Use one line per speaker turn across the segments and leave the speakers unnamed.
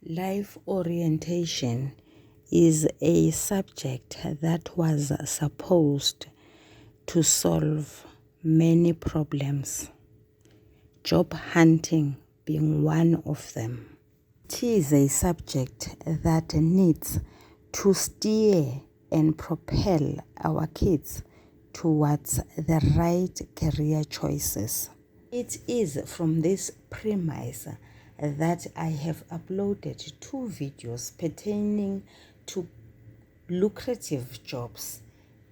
Life orientation is a subject that was supposed to solve many problems, job hunting being one of them. It is a subject that needs to steer and propel our kids towards the right career choices. It is from this premise that I have uploaded 2 videos pertaining to lucrative jobs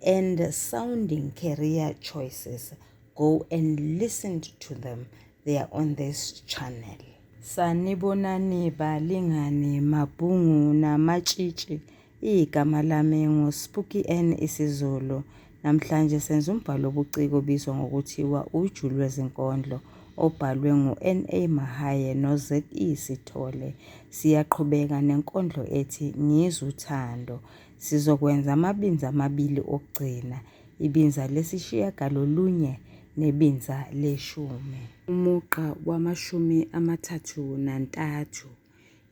and sounding career choices. Go and listen to them. They are on this channel. Sanibonani balingani mabhungu namatshitshi. Igama lami nguSpooky N isiZulu. Namhlanje senza umbhalo obuciko obizwa ngokuthiwa uju lwezinkondlo obhalwe ngu-N.A. Mahaye no-Z.E. Sithole. Siyaqhubeka nenkondlo ethi Ngizw Uthando. Sizokwenza amabinza amabili okugcina, ibinza lesishiyagalolunye nebinza leshumi. Umugqa wama-33.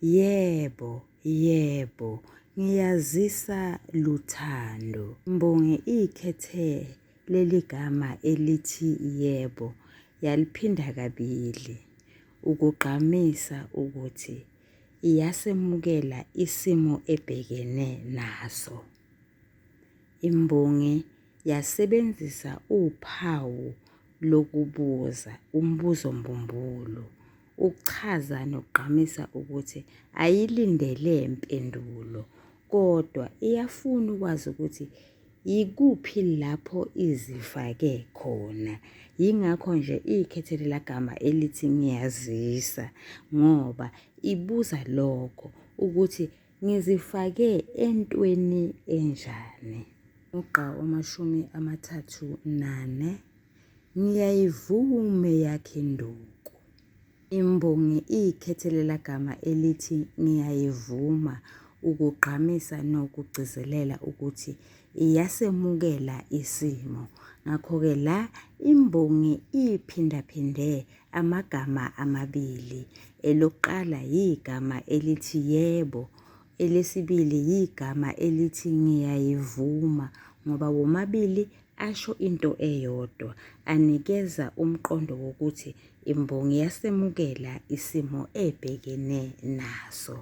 Yebo, yebo, ngiyazisa luthando. Mbongi ikhethe leli gama elithi yebo, yaliphinda kabili ukugqamisa ukuthi iyasemukela isimo ebhekene naso. Imbongi yasebenzisa uphawu lokubuza, umbuzo mbumbulu, ukuchaza nokugqamisa ukuthi ayilindele impendulo, kodwa iyafuna ukwazi ukuthi yikuphi lapho izifake khona. Yingakho nje ikhethele lagama elithi ngiyazisa, ngoba ibuza lokho ukuthi ngizifake entweni enjani. Umugqa wama-34. Ngiyayivume yakhe induku. Imbongi ikhethele lagama elithi ngiyayivuma ukugqamisa nokugcizelela ukuthi iyasemukela isimo. Ngakho-ke la imbongi iphindaphinde amagama amabili. Elokuqala yigama elithi yebo, elesibili yigama elithi ngiyayivuma, ngoba womabili asho into eyodwa, anikeza umqondo wokuthi imbongi yasemukela isimo ebhekene naso.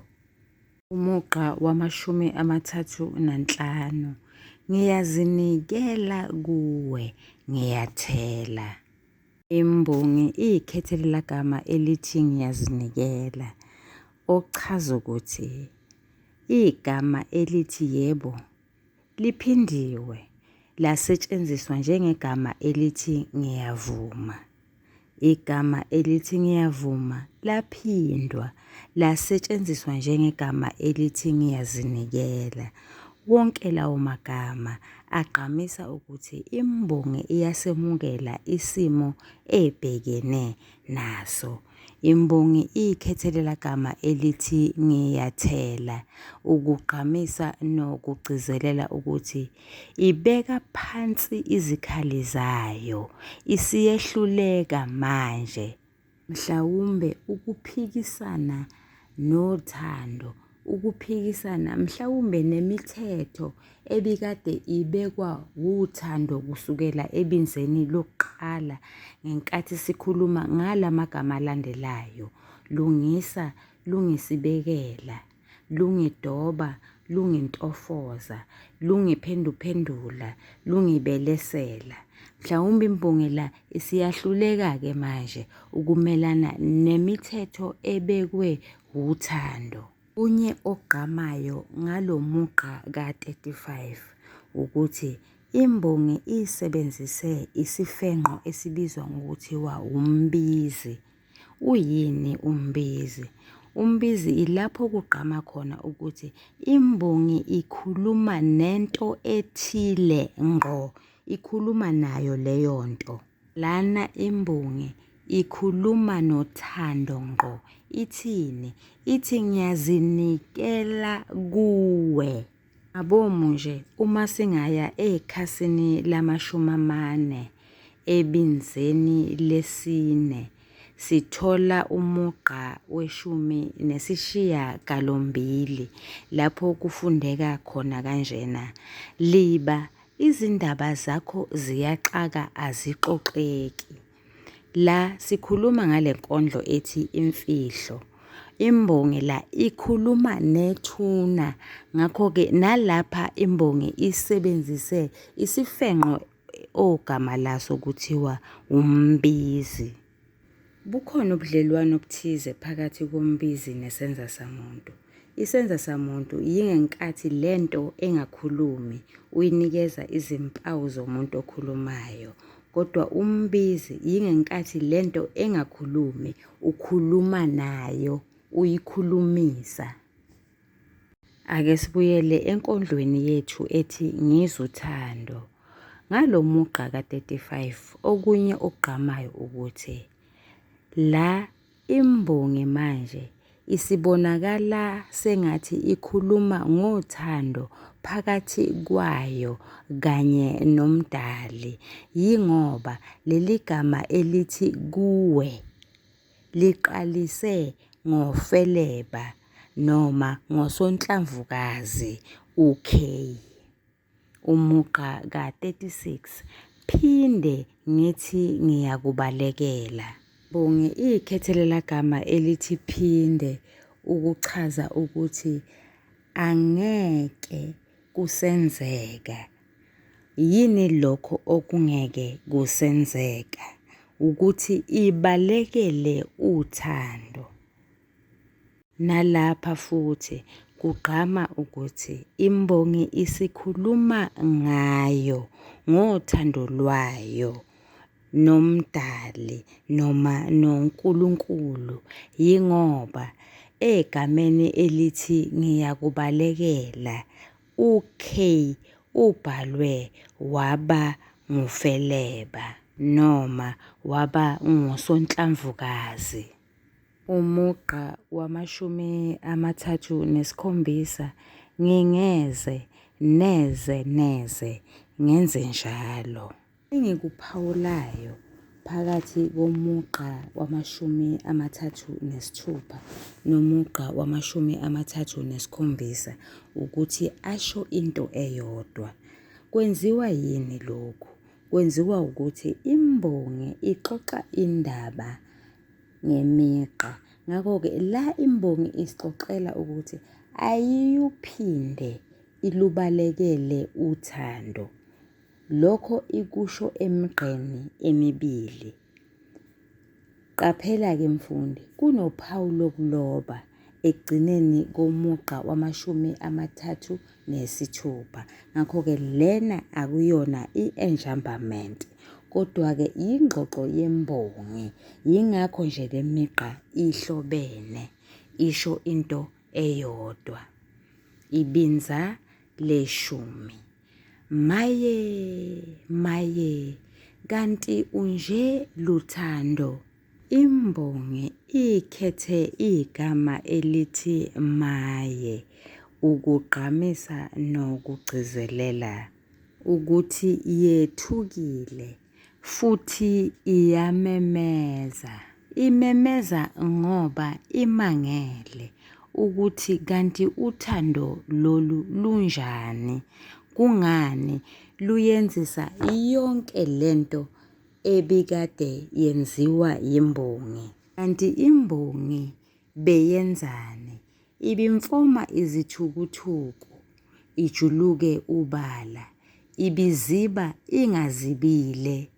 Umugqa wama-35. Ngiyazinikela kuwe, ngiyathela. Imbongi ikhethele lagama elithi ngiyazinikela, okuchaza ukuthi igama elithi yebo liphindiwe lasetshenziswa njengegama elithi ngiyavuma. Igama elithi ngiyavuma laphindwa lasetshenziswa njengegama elithi ngiyazinikela. Wonke lawo magama agqamisa ukuthi imbongi iyasemukela isimo ebhekene naso. Imbongi ikhethele lagama elithi ngiyathela ukugqamisa nokugcizelela ukuthi ibeka phansi izikhali zayo, isiyehluleka manje, mhlawumbe ukuphikisana nothando, ukuphikisana mhlawumbe nemithetho ebikade ibekwa uthando kusukela ebinzeni lokuqala. Ngenkathi sikhuluma ngala magama alandelayo: lungisa, lungisibekela, lungidoba, lungintofoza, lungiphenduphendula, lungibelesela. Mhlawumbe imbongi la isiyahluleka-ke manje ukumelana nemithetho ebekwe uthando. Unye ogqamayo ngalo mugqa ka-35 ukuthi imbongi isebenzise isifenqo esibizwa ngokuthiwa umbizi. Uyini umbizi? Umbizi ilapho kugqama khona ukuthi imbongi ikhuluma nento ethile ngqo, ikhuluma nayo leyo nto. Lana imbongi ikhuluma nothando ngqo. Ithini? Ithi ngiyazinikela kuwe. Abomu nje uma singaya ekhasini lama-40 ebinzeni lesine, sithola umugqa we-18 lapho kufundeka khona kanjena: liba izindaba zakho ziyaxaka azixoxeki. La sikhuluma ngale nkondlo ethi imfihlo. Imbongi la ikhuluma nethuna, ngakho-ke nalapha imbongi isebenzise isifenqo ogama laso kuthiwa umbizi. Bukhona ubudlelwano obuthize phakathi kombizi nesenza samuntu. Isenza samuntu yingenkathi lento engakhulumi uyinikeza izimpawu zomuntu okhulumayo, kodwa umbizi yingenkathi lento engakhulumi ukhuluma nayo, uyikhulumisa. Ake sibuyele enkondlweni yethu ethi Ngizw Uthando. Ngalo mugqa ka-35 okunye okugqamayo ukuthi la imbongi manje isibonakala sengathi ikhuluma ngothando phakathi kwayo kanye nomdali, yingoba leli gama elithi kuwe liqalise ngofeleba noma ngosonhlamvukazi UK. Umugqa ka-36 phinde ngithi ngiyakubalekela. Imbongi ikhethelela gama elithi phinde ukuchaza ukuthi angeke kusenzeka. Yini lokho okungeke kusenzeka? Ukuthi ibalekele uthando. Nalapha futhi kugqama ukuthi imbongi isikhuluma ngayo, ngothando lwayo nomdali noma noNkulunkulu, yingoba egameni elithi ngiyakubalekela UK ubhalwe waba ngufeleba noma waba ngusonhlamvukazi. Umugqa wama-37 ngingeze neze ngenze njalo. Engikuphawulayo phakathi komugqa wama-36 nomugqa wama-37 ukuthi asho into eyodwa. Kwenziwa yini lokhu? Kwenziwa ukuthi imbongi ixoxa indaba ngemigqa. Ngakho-ke la imbongi isixoxela ukuthi ayiyuphinde ilubalekele uthando. Lokho ikusho emigqeni emibili. Qaphela-ke mfundi, kunophawu lokuloba ekugcineni komugqa wama-36. Ngakho-ke lena akuyona i-enjambment, kodwa-ke ingxoxo yembongi. Yingakho nje le migqa ihlobene, isho into eyodwa. Ibinza leshumi. Maye, kanti unje luthando. Imbongi ikhethe igama elithi maye ukugqamisa nokugcizelela ukuthi yethukile futhi iyamemeza. Imemeza ngoba imangele ukuthi kanti uthando lolu lunjani, kungani luyenzisa yonke lento ebikade yenziwa yimbongi. Kanti imbongi beyenzani? Ibimfoma izithukuthuku, ijuluke ubala, ibiziba ingazibile,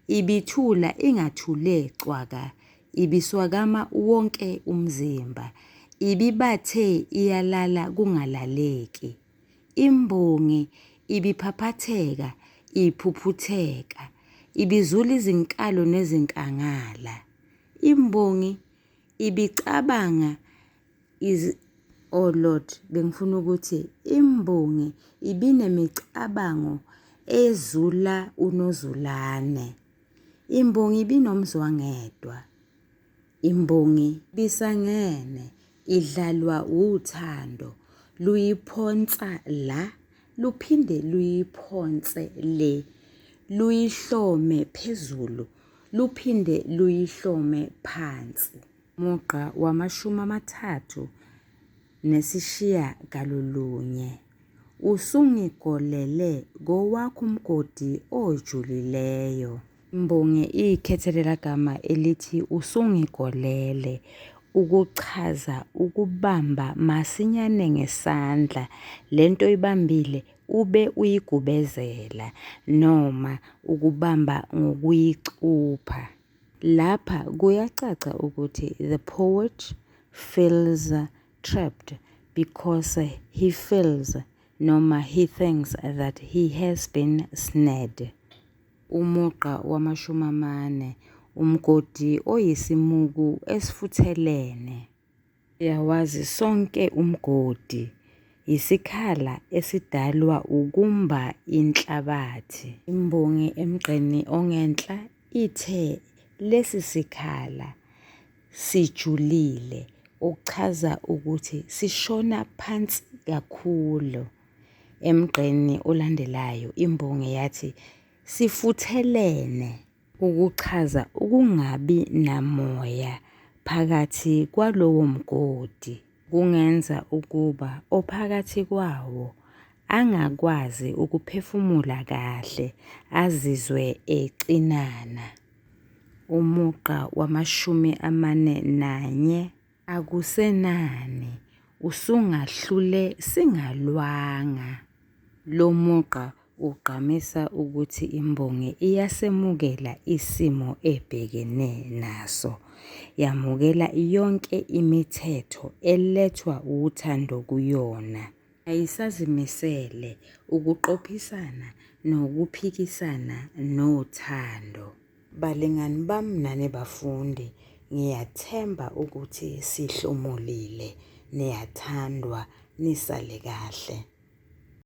ibithula ingathule cwaka, ibiswakama wonke umzimba, ibibathe iyalala kungalaleki. Imbongi ibiphaphatheka, iphuphutheka, ibizula izinkalo nezinkangala. Imbongi ibicabanga oh Lord, bengifuna ukuthi imbongi ibinemcabango ezula unozulane. Imbongi ibinomzwangedwa. Imbongi bisangene, idlalwa uthando, luyiphonsa la, luphinde luyiphonse le, luyihlome phezulu, luphinde luyihlome phansi. Mugqa wama-39. Usungigolele ngowakho umgodi ojulileyo. Imbongi ikhethelela gama elithi usungigolele ukuchaza ukubamba masinyane ngesandla lento ibambile ube uyigubezela noma ukubamba ngokuyicupha. Lapha kuyacaca ukuthi the poet feels trapped because he feels noma he thinks that he has been snared. Umugqa wama-40. Umgodi oyisimuku esifuthelene. Siyawazi sonke umgodi isikhala esidalwa ukumba inhlabathi. Imbongi emgqeni ongenhla ithe lesi sikhala sijulile okuchaza ukuthi sishona phansi kakhulu. Emgqeni olandelayo imbongi yathi sifuthelene ukuchaza ukungabi namoya phakathi kwalowo mgodi. Kungenza ukuba ophakathi kwawo angakwazi ukuphefumula kahle azizwe ecinana. Umugqa wama-41. Akusenani usungahlule singalwanga. Lo mugqa ugqamisa ukuthi imbongi iyasemukela isimo ebhekene naso. Yamukela yonke imithetho elethwa uthando kuyona. Ayisazimisele ukuqophisana nokuphikisana nothando. Balingani bami nane bafundi, ngiyathemba ukuthi sihlomulile, niyathandwa, nisale kahle.